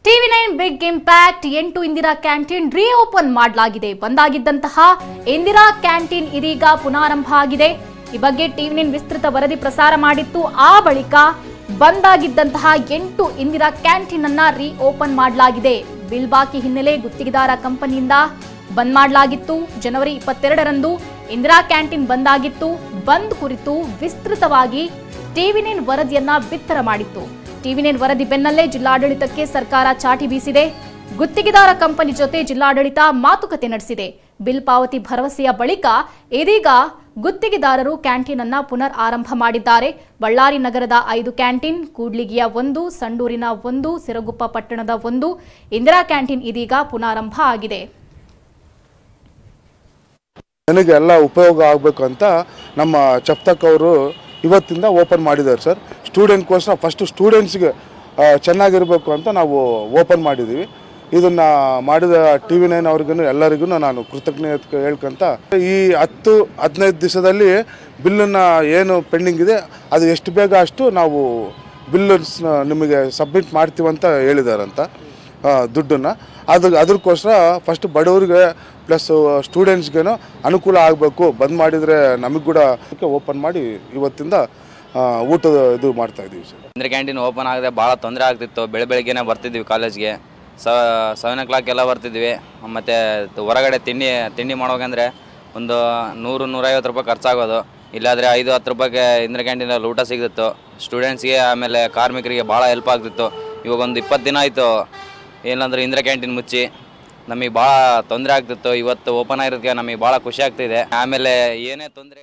TV9 big impact 8 Indira canteen reopen ಮಾಡಲಾಗಿದೆ. ಬಂದಾಗಿದ್ದಂತಹ Indira canteen ಇದೀಗ ಪುನರಾರಂಭ ಆಗಿದೆ. ಈ ಬಗ್ಗೆ TV9 ವಿಸ್ತೃತ ವರದಿ ಪ್ರಸಾರ ಮಾಡಿತ್ತು. ಆ ಬಳಿಕ ಬಂದಾಗಿದ್ದಂತಹ 8 ಇಂದಿರಾ ಕ್ಯಾಂಟೀನ್ ಅನ್ನ ರೀಓಪನ್ ಮಾಡಲಾಗಿದೆ. ಬಿಲ್ ಬಾಕಿ ಹಿನ್ನೆಲೆ ಗುತ್ತಿಗೆದಾರ ಕಂಪನಿಯಿಂದ ಬಂದ್ ಮಾಡಲಾಗಿತ್ತು. ಜನವರಿ 22ರಂದು ಇಂದಿರಾ ಕ್ಯಾಂಟೀನ್ ಬಂದಾಗಿತ್ತು. ಬಂದ್ ಕುರಿತು ವಿಸ್ತೃತವಾಗಿ TV9 ವರದಿಯನ್ನ ಬಿತ್ತರ ಮಾಡಿತ್ತು. TV9 ವರದಿ ಬೆನ್ನಲ್ಲೇ ಜಿಲ್ಲಾಡಳಿತಕ್ಕೆ ಸರ್ಕಾರ ಚಾಟಿ ಬೀಸಿದೆ. ಗುತ್ತಿಗೆದಾರ ಕಂಪನಿ ಜೊತೆ ಜಿಲ್ಲಾಡಳಿತ ಮಾತುಕತೆ ನಡೆಸಿದೆ. ಬಿಲ್ ಪಾವತಿ ಭರವಸೆಯ ಬಳಿಕ ಇದೀಗ ಗುತ್ತಿಗೆದಾರರು ಕ್ಯಾಂಟೀನ್ ಅನ್ನ ಪುನರ್ ಆರಂಭ ಮಾಡಿದ್ದಾರೆ. ಬಳ್ಳಾರಿ ನಗರದ 5 ಕ್ಯಾಂಟೀನ್, ಕೂಡ್ಲಿಗಿಯ 1, ಸಂಡೂರಿನ 1, ಸಿರಗುಪ್ಪ ಪಟ್ಟಣದ 1 ಇಂದಿರಾ ಕ್ಯಾಂಟೀನ್ ಇದೀಗ ಪುನರಾರಂಭ ಆಗಿದೆ. ನನಗೆ ಎಲ್ಲ ಉಪಯೋಗ ಆಗಬೇಕು ಅಂತ ನಮ್ಮ ಚಪ್ತಕ್ ಅವರು ಇವತ್ತಿಂದ ಓಪನ್ ಮಾಡಿದ್ದಾರೆ ಸರ್. ಸ್ಟೂಡೆಂಟ್ಗೋಸ್ಕರ ಫಸ್ಟ್ ಸ್ಟೂಡೆಂಟ್ಸ್ಗೆ ಚೆನ್ನಾಗಿರಬೇಕು ಅಂತ ನಾವು ಓಪನ್ ಮಾಡಿದ್ದೀವಿ. ಇದನ್ನು ಮಾಡಿದ TV9 ಅವ್ರಿಗೂ ಎಲ್ಲರಿಗೂ ನಾನು ಕೃತಜ್ಞತೆ ಹೇಳ್ಕೊಂತ ಈ 10-15 ದಿವಸದಲ್ಲಿ ಬಿಲ್ಲನ್ನು ಏನು ಪೆಂಡಿಂಗ್ ಇದೆ ಅದು ಎಷ್ಟು ಬೇಗ ಅಷ್ಟು ನಾವು ಬಿಲ್ಲನ್ಸ್ ನಿಮಗೆ ಸಬ್ಮಿಟ್ ಮಾಡ್ತೀವಂತ ಹೇಳಿದಾರಂತ ದುಡ್ಡನ್ನು. ಅದಕ್ಕೋಸ್ಕರ ಫಸ್ಟ್ ಬಡವರಿಗೆ ಪ್ಲಸ್ ಸ್ಟೂಡೆಂಟ್ಸ್ಗೇನು ಅನುಕೂಲ ಆಗಬೇಕು. ಬಂದ್ ಮಾಡಿದರೆ ನಮಗೆ ಕೂಡ ಓಪನ್ ಮಾಡಿ ಇವತ್ತಿಂದ ಊಟದ ಇದು ಮಾಡ್ತಾ ಇದ್ದೀವಿ ಸರ್. ಇಂದಿರಾ ಕ್ಯಾಂಟೀನ್ ಓಪನ್ ಆಗದೆ ಭಾಳ ತೊಂದರೆ ಆಗ್ತಿತ್ತು. ಬೆಳಗ್ಗೆನೇ ಬರ್ತಿದ್ವಿ ಕಾಲೇಜ್ಗೆ, 7 o'clock ಎಲ್ಲ ಬರ್ತಿದ್ವಿ. ಮತ್ತು ಹೊರಗಡೆ ತಿಂಡಿ ಮಾಡೋಕಂದರೆ ಒಂದು 100-150 ರೂಪಾಯಿ ಖರ್ಚಾಗೋದು. ಇಲ್ಲಾದರೆ 5-10 ರೂಪಾಯಿಗೆ ಇಂದಿರಾ ಕ್ಯಾಂಟೀನಲ್ಲಿ ಊಟ ಸಿಗ್ತಿತ್ತು. ಸ್ಟೂಡೆಂಟ್ಸ್ಗೆ ಆಮೇಲೆ ಕಾರ್ಮಿಕರಿಗೆ ಭಾಳ ಹೆಲ್ಪ್ ಆಗ್ತಿತ್ತು. ಇವಾಗ ಒಂದು 20 ದಿನ ಆಯಿತು ಏನಂದ್ರೆ ಇಂದಿರಾ ಕ್ಯಾಂಟೀನ್ ಮುಚ್ಚಿ. ನಮಗೆ ಭಾಳ ತೊಂದರೆ ಆಗ್ತಿತ್ತು. ಇವತ್ತು ಓಪನ್ ಆಗಿರೋದಕ್ಕೆ ನಮಗೆ ಭಾಳ ಖುಷಿ ಆಗ್ತಿದೆ. ಆಮೇಲೆ ಏನೇ ತೊಂದರೆ